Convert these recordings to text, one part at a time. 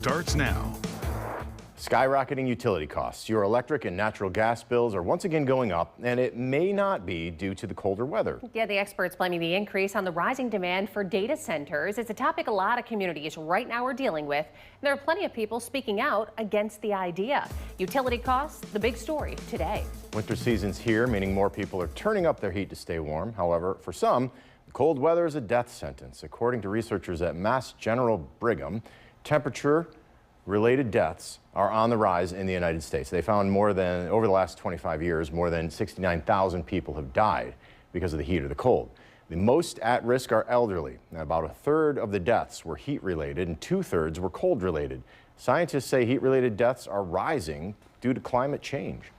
starts now. Skyrocketing utility costs. Your electric and natural gas bills are once again going up, and it may not be due to the colder weather. Yeah, the experts blaming the increase on the rising demand for data centers. It's a topic a lot of communities right now are dealing with. And there are plenty of people speaking out against the idea. Utility costs, the big story today. Winter season's here, meaning more people are turning up their heat to stay warm. However, for some, the cold weather is a death sentence. According to researchers at Mass General Brigham, temperature-related deaths are on the rise in the United States. They found over the last 25 years, more than 69,000 people have died because of the heat or the cold. The most at risk are elderly. Now, about a third of the deaths were heat-related and 2/3 were cold-related. Scientists say heat-related deaths are rising due to climate change.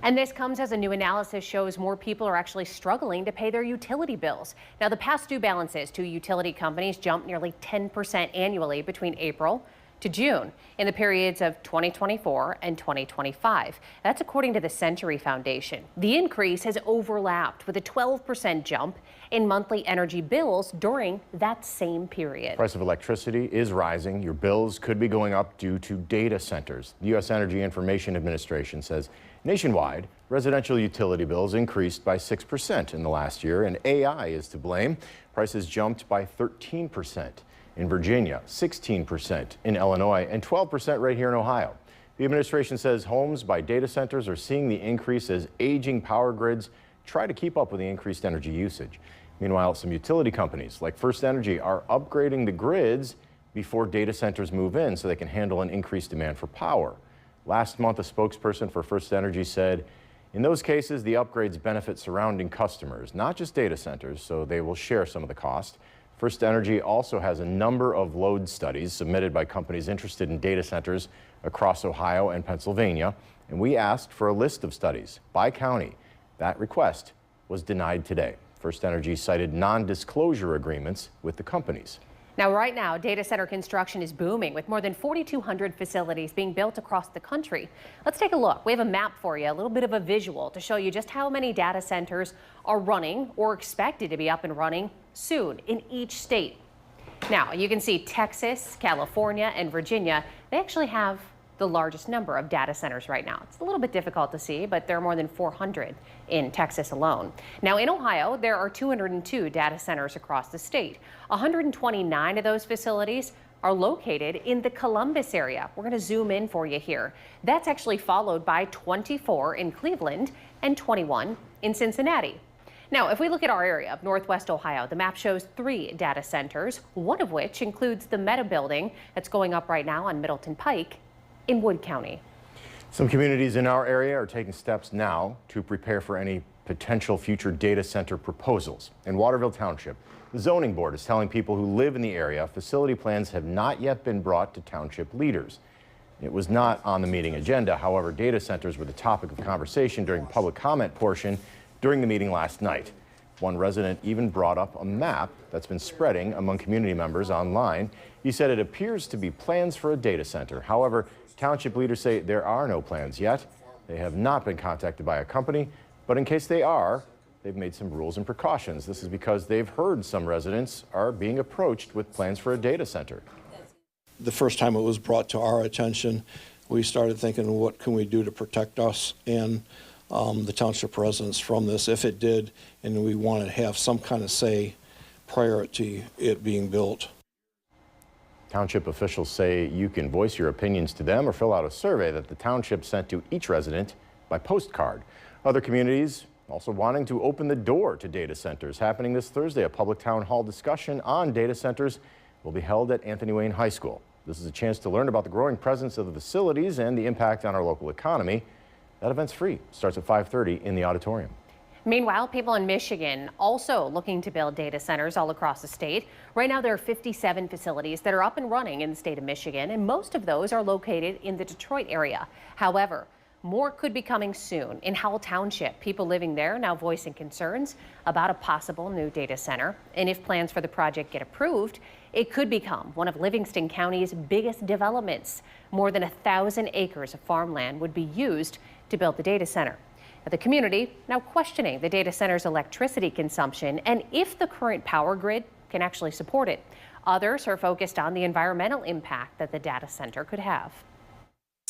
And this comes as a new analysis shows more people are actually struggling to pay their utility bills. Now, the past due balances to utility companies jumped nearly 10% annually between April to June in the periods of 2024 and 2025. That's according to the Century Foundation. The increase has overlapped with a 12% jump in monthly energy bills during that same period. The price of electricity is rising. Your bills could be going up due to data centers. The U.S. Energy Information Administration says nationwide, residential utility bills increased by 6% in the last year, and AI is to blame. Prices jumped by 13%. In Virginia, 16% in Illinois, and 12% right here in Ohio. The administration says homes by data centers are seeing the increase as aging power grids try to keep up with the increased energy usage. Meanwhile, some utility companies like FirstEnergy are upgrading the grids before data centers move in so they can handle an increased demand for power. Last month, a spokesperson for FirstEnergy said, in those cases, the upgrades benefit surrounding customers, not just data centers, so they will share some of the cost. FirstEnergy also has a number of load studies submitted by companies interested in data centers across Ohio and Pennsylvania, and we asked for a list of studies by county. That request was denied today. FirstEnergy cited non-disclosure agreements with the companies. Now, right now, data center construction is booming with more than 4,200 facilities being built across the country. Let's take a look. We have a map for you, a little bit of a visual to show you just how many data centers are running or expected to be up and running soon in each state. Now, you can see Texas, California, and Virginia, they actually have the largest number of data centers right now. It's a little bit difficult to see, but there are more than 400 in Texas alone. Now, in Ohio, there are 202 data centers across the state. 129 of those facilities are located in the Columbus area. We're going to zoom in for you here. That's actually followed by 24 in Cleveland and 21 in Cincinnati. Now, if we look at our area of Northwest Ohio, the map shows 3 data centers, one of which includes the Meta building that's going up right now on Middleton Pike in Wood County. Some communities in our area are taking steps now to prepare for any potential future data center proposals. In Waterville Township, the zoning board is telling people who live in the area facility plans have not yet been brought to township leaders. It was not on the meeting agenda. However, data centers were the topic of conversation during the public comment portion during the meeting last night. One resident even brought up a map that's been spreading among community members online. He said it appears to be plans for a data center. However, township leaders say there are no plans yet. They have not been contacted by a company, but in case they are, they've made some rules and precautions. This is because they've heard some residents are being approached with plans for a data center. The first time it was brought to our attention, we started thinking, what can we do to protect us and the township residents from this if it did, and we wanted to have some kind of say prior to it being built. Township officials say you can voice your opinions to them or fill out a survey that the township sent to each resident by postcard. Other communities also wanting to open the door to data centers. Happening this Thursday, a public town hall discussion on data centers will be held at Anthony Wayne High School. This is a chance to learn about the growing presence of the facilities and the impact on our local economy. That event's free. Starts at 5:30 in the auditorium. Meanwhile, people in Michigan also looking to build data centers all across the state. Right now, there are 57 facilities that are up and running in the state of Michigan, and most of those are located in the Detroit area. However, more could be coming soon. In Howell Township, people living there now voicing concerns about a possible new data center. And if plans for the project get approved, it could become one of Livingston County's biggest developments. More than 1,000 acres of farmland would be used to build the data center. The community now questioning the data center's electricity consumption and if the current power grid can actually support it. Others are focused on the environmental impact that the data center could have.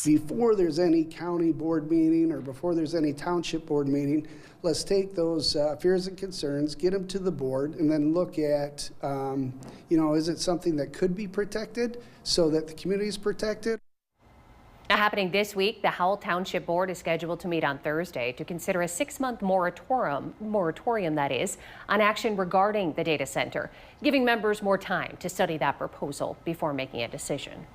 Before there's any county board meeting or before there's any township board meeting, let's take those fears and concerns, get them to the board, and then look at, is it something that could be protected so that the community is protected? Now, happening this week, the Howell Township Board is scheduled to meet on Thursday to consider a 6-month moratorium that is, on action regarding the data center, giving members more time to study that proposal before making a decision.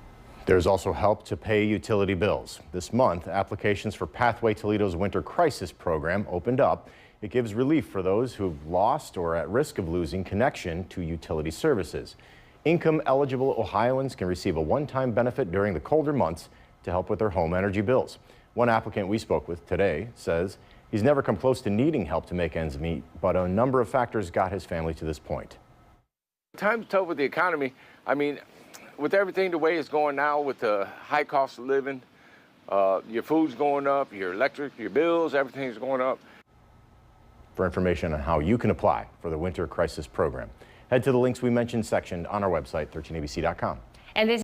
There's also help to pay utility bills. This month, applications for Pathway Toledo's Winter Crisis Program opened up. It gives relief for those who've lost or are at risk of losing connection to utility services. Income-eligible Ohioans can receive a one-time benefit during the colder months to help with their home energy bills. One applicant we spoke with today says he's never come close to needing help to make ends meet, but a number of factors got his family to this point. Time's tough with the economy. I mean, with everything the way it's going now, with the high cost of living, your food's going up, your electric, your bills, everything's going up. For information on how you can apply for the Winter Crisis Program, head to the links we mentioned section on our website, 13abc.com. And this